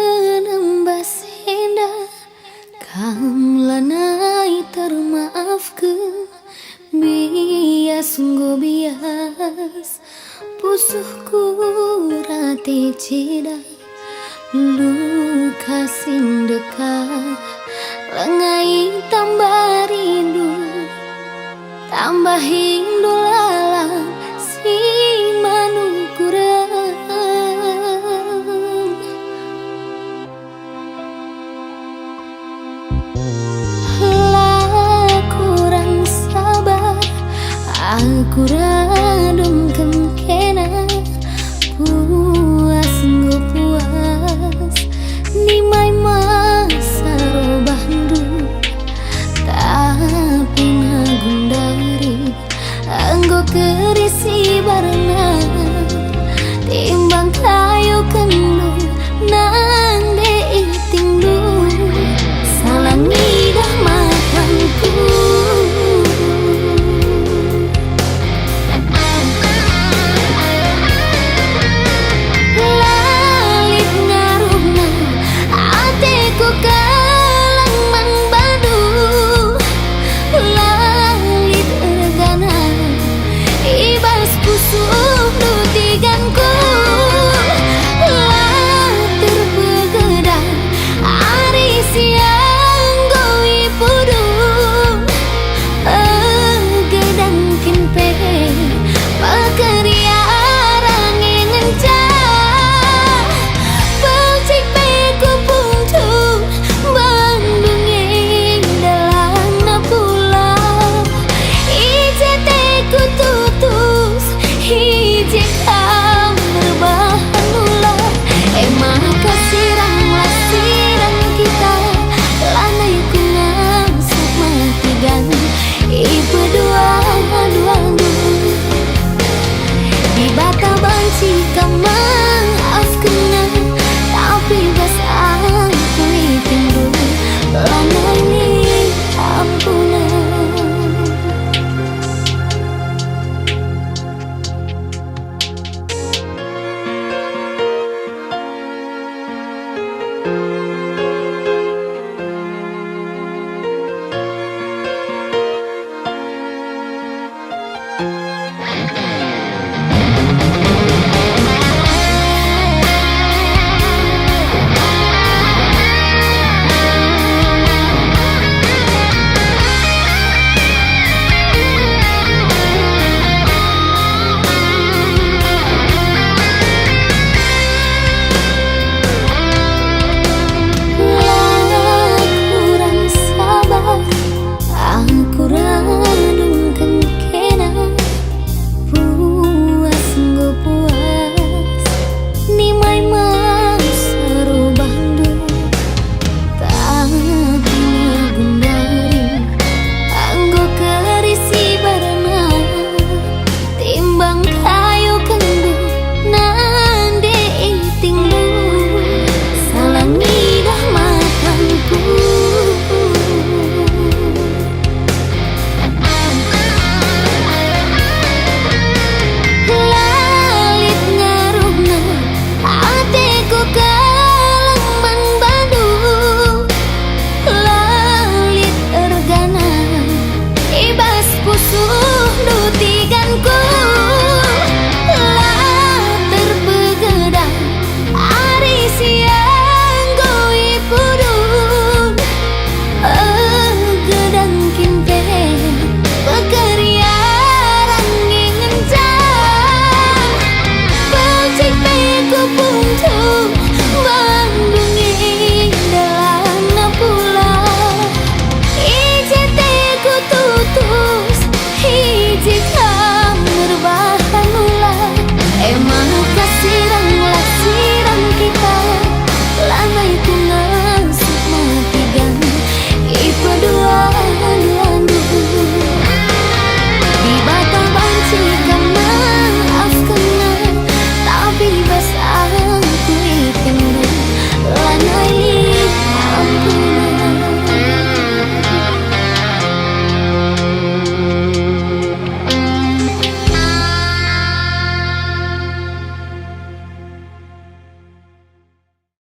Senembas indah kam lanai termaafkeun bias sungguh bias pusuhku rati cida luka sindeka lengai tambah rindu tambah hindu lalang si manukurang lah kurang sabar aku radung kena puas nggak puas ni mai masa robandu tapi ngagundari anggo kerisi barna timbang kayu kendung nang deitingdu salangi dah makanku lalit ngarungna ateku kalang mangbadu lalit ergana ibas pusuh dutiganku lah terpegedang ari siang gowi pudung gedang kimpe pakeria arangin ngencah pelcik peku pungtung bandungin dalam pulang ijeteku tutus ije kam berbahan ulah emang kasirang sirang kita lanai kunang sama tigan ibu dua di bata banci kamang afkena tapi bas aku itindu lanai ni ampunan.